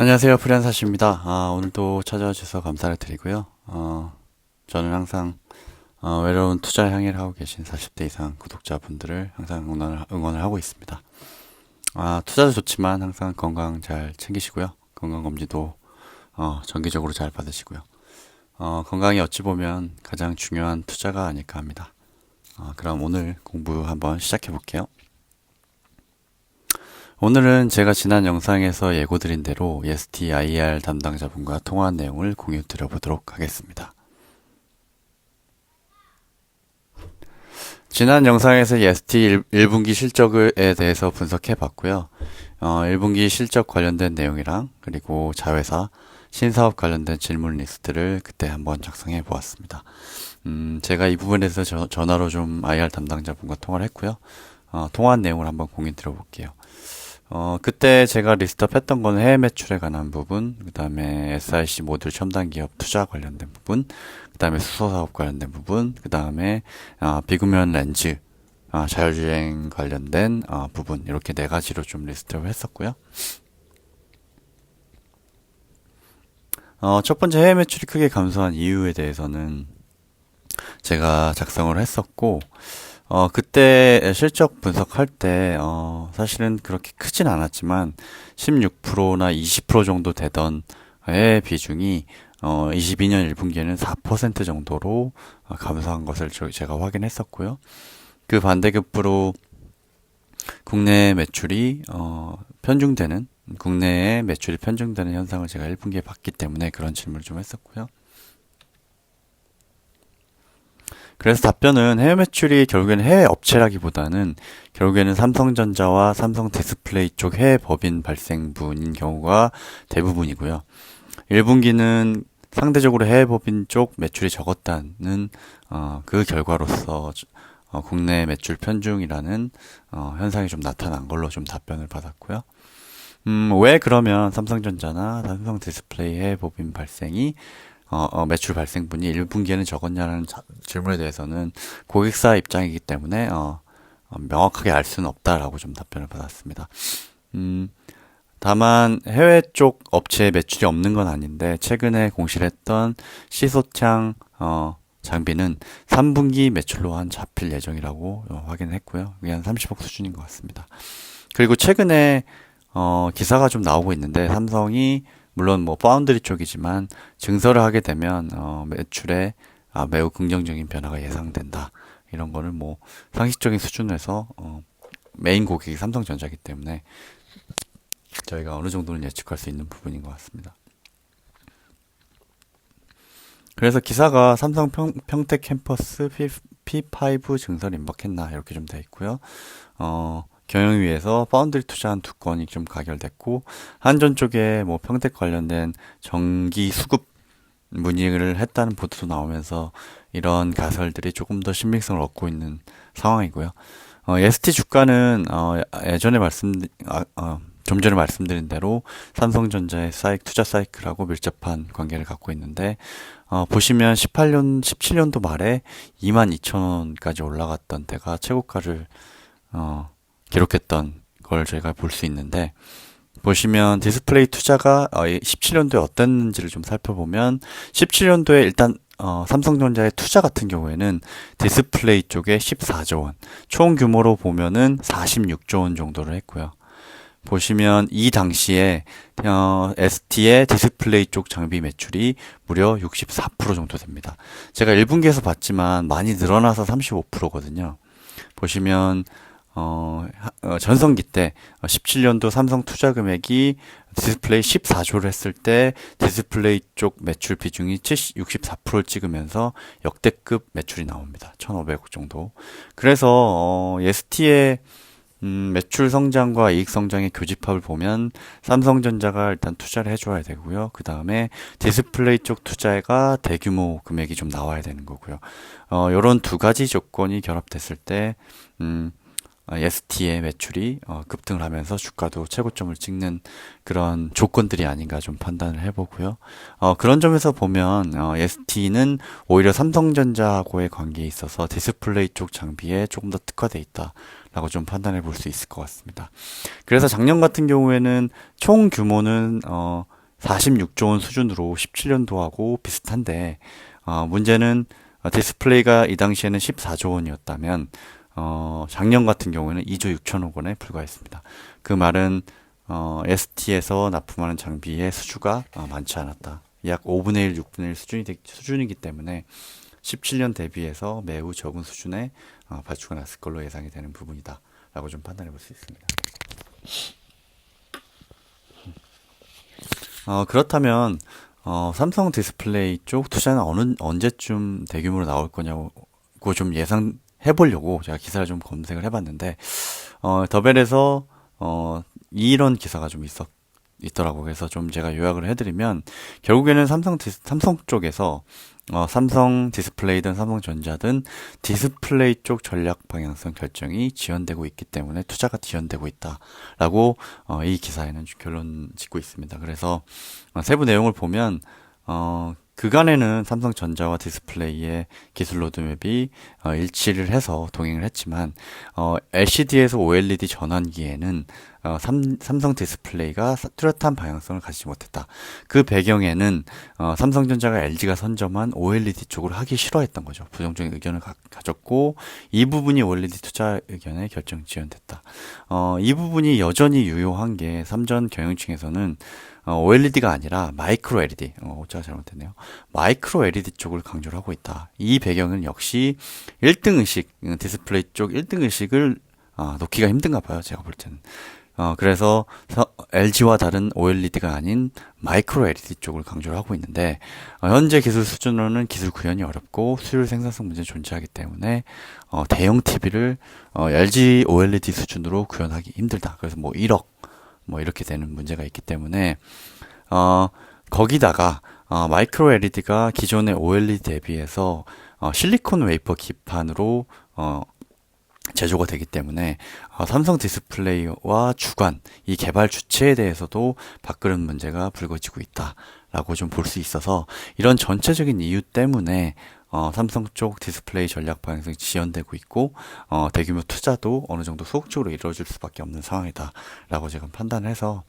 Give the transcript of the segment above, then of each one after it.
안녕하세요. 프리랜서십니다. 오늘도 찾아와 주셔서 감사를 드리고요. 저는 항상 외로운 투자 향해를 하고 계신 40대 이상 구독자분들을 항상 응원을 하고 있습니다. 투자도 좋지만 항상 건강 잘 챙기시고요. 건강검진도 정기적으로 잘 받으시고요. 건강이 어찌 보면 가장 중요한 투자가 아닐까 합니다. 그럼 오늘 공부 한번 시작해 볼게요. 오늘은 제가 지난 영상에서 예고드린 대로 EST IR 담당자분과 통화한 내용을 공유 드려보도록 하겠습니다. 지난 영상에서 EST 1분기 실적에 대해서 분석해 봤고요. 1분기 실적 관련된 내용이랑 그리고 자회사, 신사업 관련된 질문 리스트를 그때 한번 작성해 보았습니다. 제가 이 부분에서 전화로 좀 IR 담당자분과 통화를 했고요. 통화한 내용을 한번 공유 드려볼게요. 그때 제가 리스트업 했던 건 해외 매출에 관한 부분, 그 다음에 SIC 모듈 첨단 기업 투자 관련된 부분, 그 다음에 수소 사업 관련된 부분, 그 다음에 비구면 렌즈, 자율주행 관련된 부분, 이렇게 네 가지로 좀 리스트업을 했었고요. 첫 번째 해외 매출이 크게 감소한 이유에 대해서는 제가 작성을 했었고, 그때 실적 분석할 때, 사실은 그렇게 크진 않았지만, 16%나 20% 정도 되던 의 비중이, 22년 1분기에는 4% 정도로 감소한 것을 제가 확인했었고요. 그 반대급부로 국내 매출이, 국내의 매출이 편중되는 현상을 제가 1분기에 봤기 때문에 그런 질문을 좀 했었고요. 그래서 답변은 해외 매출이 결국에는 해외 업체라기보다는 결국에는 삼성전자와 삼성 디스플레이 쪽 해외 법인 발생분인 경우가 대부분이고요. 1분기는 상대적으로 해외 법인 쪽 매출이 적었다는 그 결과로서 국내 매출 편중이라는 현상이 좀 나타난 걸로 좀 답변을 받았고요. 왜 그러면 삼성전자나 삼성 디스플레이 해외 법인 발생이 매출 발생분이 1분기에는 적었냐는 질문에 대해서는 고객사 입장이기 때문에 명확하게 알 수는 없다라고 좀 답변을 받았습니다. 다만 해외 쪽 업체에 매출이 없는 건 아닌데 최근에 공시했던 시소창 장비는 3분기 매출로 한 잡힐 예정이라고 확인했고요. 그게 한 30억 수준인 것 같습니다. 그리고 최근에 기사가 좀 나오고 있는데 삼성이 물론 뭐 파운드리 쪽이지만 증설을 하게 되면 매출에 매우 긍정적인 변화가 예상된다. 이런 거를 뭐 상식적인 수준에서 메인 고객이 삼성전자이기 때문에 저희가 어느 정도는 예측할 수 있는 부분인 것 같습니다. 그래서 기사가 삼성 평택 캠퍼스 P5 증설 임박했나 이렇게 좀 돼 있고요. 경영위에서 파운드리 투자한 두 건이 좀 가결됐고 한전 쪽에 뭐 평택 관련된 전기 수급 문의를 했다는 보도도 나오면서 이런 가설들이 조금 더 신빙성을 얻고 있는 상황이고요. ST 주가는 좀 전에 말씀드린 대로 삼성전자의 투자 사이클하고 밀접한 관계를 갖고 있는데 보시면 17년도 말에 22,000원까지 올라갔던 때가 최고가를 기록했던 걸 저희가 볼 수 있는데 보시면 디스플레이 투자가 17년도에 어땠는지를 좀 살펴보면 17년도에 일단 삼성전자의 투자 같은 경우에는 디스플레이 쪽에 14조 원, 총 규모로 보면은 46조 원 정도를 했고요. 보시면 이 당시에 ST의 디스플레이 쪽 장비 매출이 무려 64% 정도 됩니다. 제가 1분기에서 봤지만 많이 늘어나서 35%거든요. 보시면 전성기 때 17년도 삼성 투자 금액이 디스플레이 14조를 했을 때 디스플레이 쪽 매출 비중이 64%를 찍으면서 역대급 매출이 나옵니다. 1,500억 정도. 그래서 ST의 매출 성장과 이익 성장의 교집합을 보면 삼성전자가 일단 투자를 해줘야 되고요. 그 다음에 디스플레이 쪽 투자가 대규모 금액이 좀 나와야 되는 거고요. 요런 두 가지 조건이 결합됐을 때 ST의 매출이 급등을 하면서 주가도 최고점을 찍는 그런 조건들이 아닌가 좀 판단을 해보고요. 그런 점에서 보면 ST는 오히려 삼성전자하고의 관계에 있어서 디스플레이 쪽 장비에 조금 더 특화돼 있다라고 좀 판단해 볼 수 있을 것 같습니다. 그래서 작년 같은 경우에는 총 규모는 46조 원 수준으로 17년도하고 비슷한데 문제는 디스플레이가 이 당시에는 14조 원이었다면 작년 같은 경우에는 2조 6천억 원에 불과했습니다. 그 말은 ST에서 납품하는 장비의 수주가 많지 않았다. 약 5분의 1, 6분의 1 수준이기 때문에 17년 대비해서 매우 적은 수준의 발주가 났을 걸로 예상이 되는 부분이다 라고 좀 판단해 볼 수 있습니다. 그렇다면 삼성 디스플레이 쪽 투자는 언제쯤 대규모로 나올 거냐고 좀 예상해 보려고 제가 기사를 좀 검색을 해봤는데 더벨에서 이런 기사가 좀 있더라고요. 그래서 좀 제가 요약을 해드리면 결국에는 삼성 쪽에서 삼성 디스플레이든 삼성전자든 디스플레이 쪽 전략 방향성 결정이 지연되고 있기 때문에 투자가 지연되고 있다라고 이 기사에는 결론 짓고 있습니다. 그래서 세부 내용을 보면 그간에는 삼성전자와 디스플레이의 기술 로드맵이 일치를 해서 동행을 했지만 LCD에서 OLED 전환기에는 삼성 디스플레이가 뚜렷한 방향성을 가지지 못했다. 그 배경에는 삼성전자가 LG가 선점한 OLED 쪽으로 하기 싫어했던 거죠. 부정적인 의견을 가졌고 이 부분이 OLED 투자 의견에 결정 지연됐다. 이 부분이 여전히 유효한 게 삼전 경영층에서는 OLED가 아니라 마이크로 LED, 오차가 잘못됐네요. 마이크로 LED 쪽을 강조를 하고 있다. 이 배경은 역시 1등 의식, 디스플레이 쪽 1등 의식을 놓기가 힘든가 봐요. 제가 볼 때는. 그래서 LG와 다른 OLED가 아닌 마이크로 LED 쪽을 강조를 하고 있는데 현재 기술 수준으로는 기술 구현이 어렵고 수율 생산성 문제가 존재하기 때문에 대형 TV를 LG OLED 수준으로 구현하기 힘들다. 그래서 뭐 1억 이렇게 되는 문제가 있기 때문에 거기다가 마이크로 LED가 기존의 OLED 대비해서 실리콘 웨이퍼 기판으로 제조가 되기 때문에 삼성 디스플레이와 주관, 이 개발 주체에 대해서도 밥그릇 문제가 불거지고 있다라고 좀 볼 수 있어서 이런 전체적인 이유 때문에 삼성 쪽 디스플레이 전략 방향성이 지연되고 있고 대규모 투자도 어느 정도 소극적으로 이루어질 수밖에 없는 상황이다라고 제가 판단해서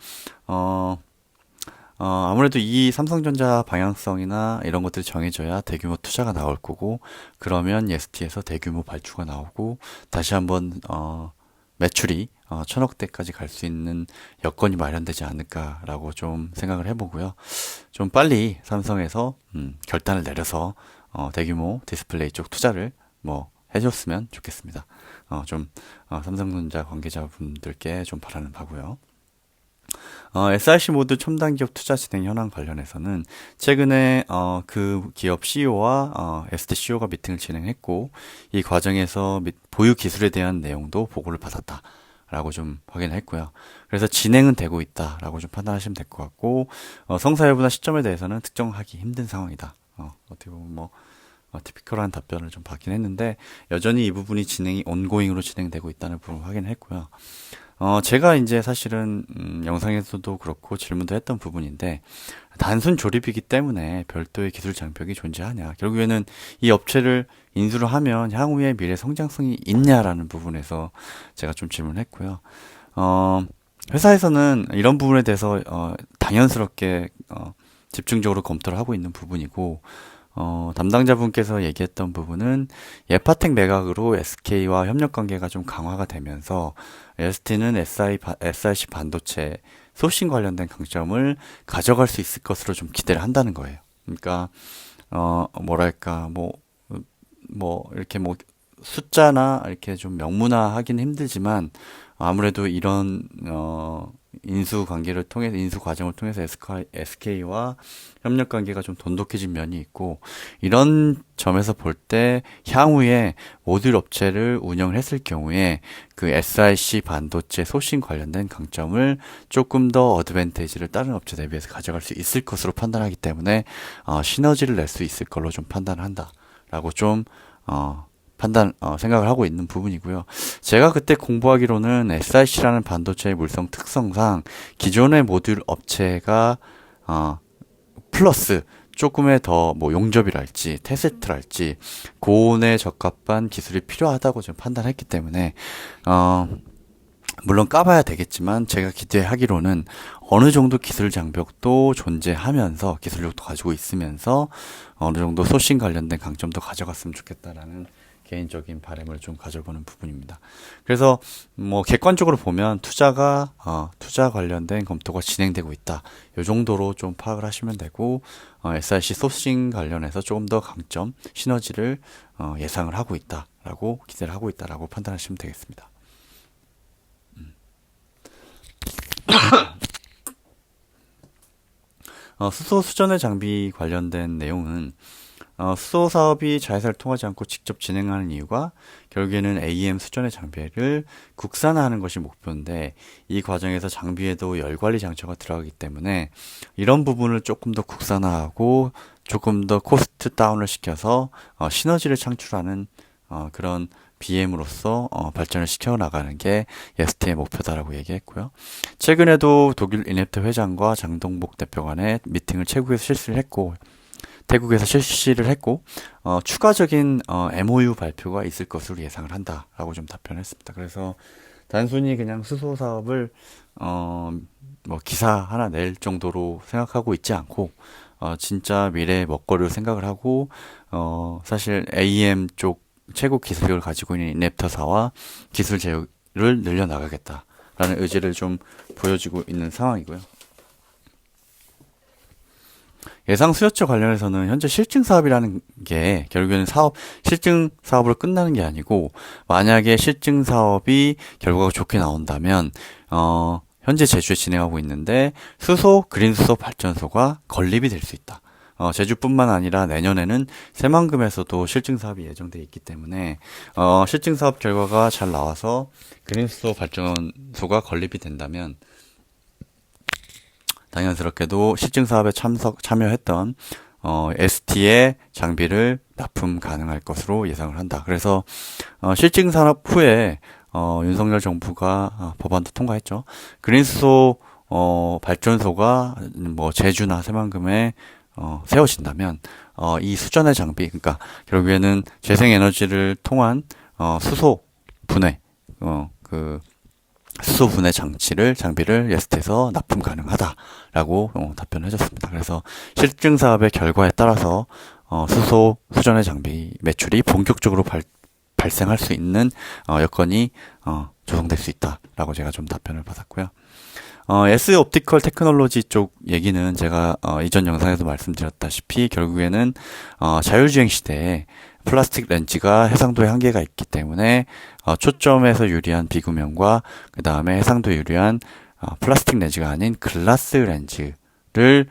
아무래도 이 삼성전자 방향성이나 이런 것들이 정해져야 대규모 투자가 나올 거고 그러면 ST에서 대규모 발주가 나오고 다시 한번 매출이 1,000억대까지 갈 수 있는 여건이 마련되지 않을까라고 좀 생각을 해보고요. 좀 빨리 삼성에서 결단을 내려서 대규모 디스플레이 쪽 투자를 해줬으면 좋겠습니다. 삼성전자 관계자분들께 좀 바라는 바고요. SRC 모드 첨단 기업 투자 진행 현황 관련해서는 최근에 그 기업 CEO와 ST CEO가 미팅을 진행했고 이 과정에서 보유 기술에 대한 내용도 보고를 받았다라고 좀 확인했고요. 그래서 진행은 되고 있다라고 좀 판단하시면 될 것 같고 성사 여부나 시점에 대해서는 특정하기 힘든 상황이다. 어떻게 보면 티피컬한 답변을 좀 받긴 했는데 여전히 이 부분이 온고잉으로 진행되고 있다는 부분을 확인했고요. 제가 이제 사실은 영상에서도 그렇고 질문도 했던 부분인데 단순 조립이기 때문에 별도의 기술 장벽이 존재하냐. 결국에는 이 업체를 인수를 하면 향후에 미래 성장성이 있냐라는 부분에서 제가 좀 질문했고요. 회사에서는 이런 부분에 대해서 당연스럽게 집중적으로 검토를 하고 있는 부분이고 담당자분께서 얘기했던 부분은 예파텍 매각으로 SK와 협력 관계가 좀 강화가 되면서 ST는 SiC 반도체 소싱 관련된 강점을 가져갈 수 있을 것으로 좀 기대를 한다는 거예요. 그러니까 이렇게 숫자나 이렇게 좀 명문화하기는 힘들지만 아무래도 이런 인수 과정을 통해서 SK와 협력 관계가 좀 돈독해진 면이 있고 이런 점에서 볼 때 향후에 모듈 업체를 운영을 했을 경우에 그 SiC 반도체 소싱 관련된 강점을 조금 더 어드밴티지를 다른 업체 대비해서 가져갈 수 있을 것으로 판단하기 때문에 시너지를 낼 수 있을 걸로 좀 판단을 한다라고 좀 생각을 하고 있는 부분이고요. 제가 그때 공부하기로는 SiC라는 반도체의 물성 특성상 기존의 모듈 업체가 플러스 조금의 더 뭐 용접이랄지 테스트랄지 고온에 적합한 기술이 필요하다고 좀 판단했기 때문에 물론 까봐야 되겠지만 제가 기대하기로는 어느 정도 기술 장벽도 존재하면서 기술력도 가지고 있으면서 어느 정도 소싱 관련된 강점도 가져갔으면 좋겠다라는 개인적인 바람을 좀 가져보는 부분입니다. 그래서 뭐 객관적으로 보면 투자 관련된 검토가 진행되고 있다. 이 정도로 좀 파악을 하시면 되고 SiC 소싱 관련해서 조금 더 강점, 시너지를 예상을 하고 있다라고 기대를 하고 있다라고 판단하시면 되겠습니다. 수소 수전의 장비 관련된 내용은 수소 사업이 자회사를 통하지 않고 직접 진행하는 이유가 결국에는 AEM 수전의 장비를 국산화하는 것이 목표인데 이 과정에서 장비에도 열 관리 장치가 들어가기 때문에 이런 부분을 조금 더 국산화하고 조금 더 코스트 다운을 시켜서 시너지를 창출하는 그런 BM으로서 발전을 시켜 나가는 게 ST의 목표다라고 얘기했고요. 최근에도 독일 이넵트 회장과 장동복 대표 간의 미팅을 태국에서 실시를 했고 추가적인 MOU 발표가 있을 것으로 예상을 한다라고 좀 답변했습니다. 그래서 단순히 그냥 수소 사업을 뭐 기사 하나 낼 정도로 생각하고 있지 않고 진짜 미래의 먹거리를 생각을 하고 사실 AEM 쪽 최고 기술력을 가지고 있는 이넵터사와 기술 제휴를 늘려나가겠다라는 의지를 좀 보여주고 있는 상황이고요. 예상 수요처 관련해서는 현재 실증 사업이라는 게 결국에는 실증 사업으로 끝나는 게 아니고 만약에 실증 사업이 결과가 좋게 나온다면 현재 제주에 진행하고 있는데 그린 수소 발전소가 건립이 될 수 있다. 제주뿐만 아니라 내년에는 새만금에서도 실증 사업이 예정되어 있기 때문에 실증 사업 결과가 잘 나와서 그린수소 발전소가 건립이 된다면 당연스럽게도 실증 사업에 참여했던 ST의 장비를 납품 가능할 것으로 예상을 한다. 그래서 실증 산업 후에 윤석열 정부가 법안도 통과했죠. 그린수소 발전소가 뭐 제주나 새만금에 세워진다면 이 수전의 장비, 그러니까 결국에는 재생에너지를 통한 수소 분해, 수소 분해 장비를 예스트에서 납품 가능하다라고 답변을 해줬습니다. 그래서 실증 사업의 결과에 따라서 수전의 장비 매출이 본격적으로 발생할 수 있는 여건이 조성될 수 있다라고 제가 좀 답변을 받았고요. S 옵티컬 테크놀로지 쪽 얘기는 제가 이전 영상에서 말씀드렸다시피 결국에는 자율주행 시대에 플라스틱 렌즈가 해상도에 한계가 있기 때문에 초점에서 유리한 비구면과 그 다음에 해상도에 유리한 플라스틱 렌즈가 아닌 글라스 렌즈를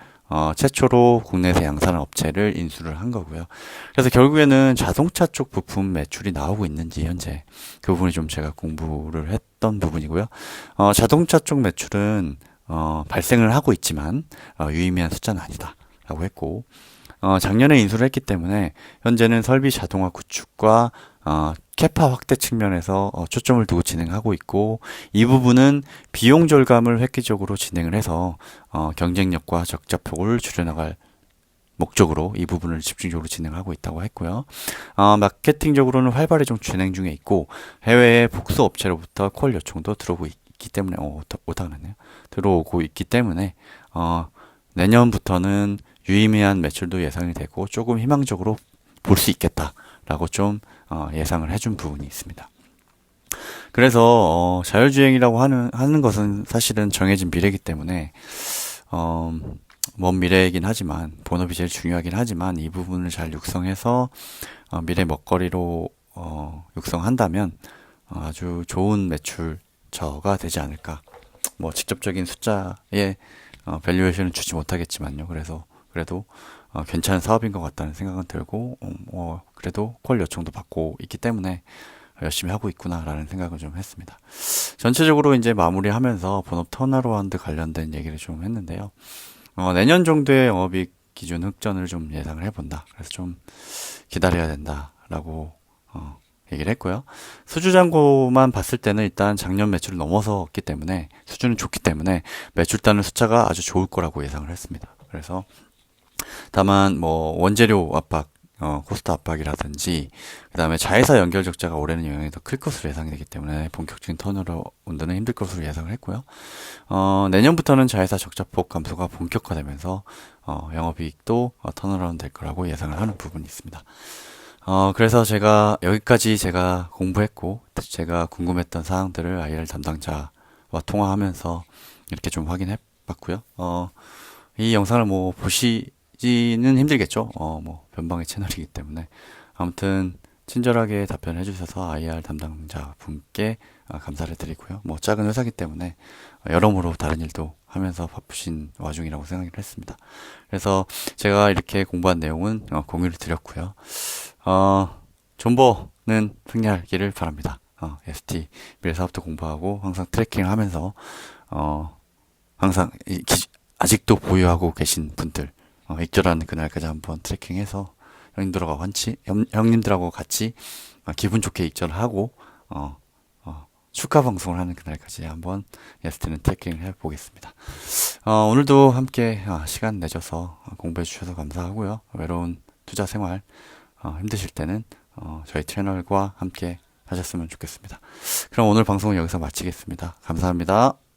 최초로 국내에서 양산한 업체를 인수를 한 거고요. 그래서 결국에는 자동차 쪽 부품 매출이 나오고 있는지 현재 그 부분이 좀 제가 공부를 했던 부분이고요. 자동차 쪽 매출은 발생을 하고 있지만 유의미한 숫자는 아니다라고 했고 작년에 인수를 했기 때문에 현재는 설비 자동화 구축과 캐파 확대 측면에서 초점을 두고 진행하고 있고 이 부분은 비용 절감을 획기적으로 진행을 해서 경쟁력과 적자폭을 줄여나갈 목적으로 이 부분을 집중적으로 진행하고 있다고 했고요. 마케팅적으로는 활발히 좀 진행 중에 있고 해외의 복수 업체로부터 콜 요청도 들어오고 있기 때문에 들어오고 있기 때문에 내년부터는 유의미한 매출도 예상이 되고 조금 희망적으로 볼 수 있겠다라고 좀 예상을 해준 부분이 있습니다. 그래서 자율주행이라고 하는 것은 사실은 정해진 미래이기 때문에 먼 미래이긴 하지만 본업이 제일 중요하긴 하지만 이 부분을 잘 육성해서 미래 먹거리로 육성한다면 아주 좋은 매출처가 되지 않을까. 뭐 직접적인 숫자에 밸류에이션을 주지 못하겠지만요. 그래도 괜찮은 사업인 것 같다는 생각은 들고 그래도 콜 요청도 받고 있기 때문에 열심히 하고 있구나라는 생각을 좀 했습니다. 전체적으로 이제 마무리하면서 본업 턴어라운드 관련된 얘기를 좀 했는데요. 내년 정도의 영업이익 기준 흑전을 좀 예상을 해본다. 그래서 좀 기다려야 된다라고 얘기를 했고요. 수주잔고만 봤을 때는 일단 작년 매출을 넘어섰기 때문에 수주는 좋기 때문에 매출 따는 숫자가 아주 좋을 거라고 예상을 했습니다. 그래서 다만 뭐 원재료 압박, 코스트 압박이라든지 그다음에 자회사 연결 적자가 올해는 영향이 더 클 것으로 예상이 되기 때문에 본격적인 턴어라운드는 힘들 것으로 예상을 했고요. 내년부터는 자회사 적자폭 감소가 본격화되면서 영업이익도 턴어라운드 될 거라고 예상을 하는 부분이 있습니다. 그래서 제가 여기까지 제가 공부했고 제가 궁금했던 사항들을 IR 담당자와 통화하면서 이렇게 좀 확인해 봤고요. 이 영상을 뭐 보시지는 힘들겠죠. 뭐 변방의 채널이기 때문에 아무튼 친절하게 답변해 주셔서 IR 담당자 분께 감사를 드리고요. 뭐 작은 회사기 때문에 여러모로 다른 일도 하면서 바쁘신 와중이라고 생각을 했습니다. 그래서 제가 이렇게 공부한 내용은 공유를 드렸고요. 존버는 승리하기를 바랍니다. ST 미래사업도 공부하고 항상 트래킹을 하면서 항상 아직도 보유하고 계신 분들 익절하는 그날까지 한번 트래킹해서 형님들하고 같이 기분 좋게 익절을 하고 축하 방송을 하는 그날까지 한번 ST는 트래킹을 해보겠습니다. 오늘도 함께 시간 내줘서 공부해 주셔서 감사하고요. 외로운 투자 생활 힘드실 때는 저희 채널과 함께 하셨으면 좋겠습니다. 그럼 오늘 방송은 여기서 마치겠습니다. 감사합니다.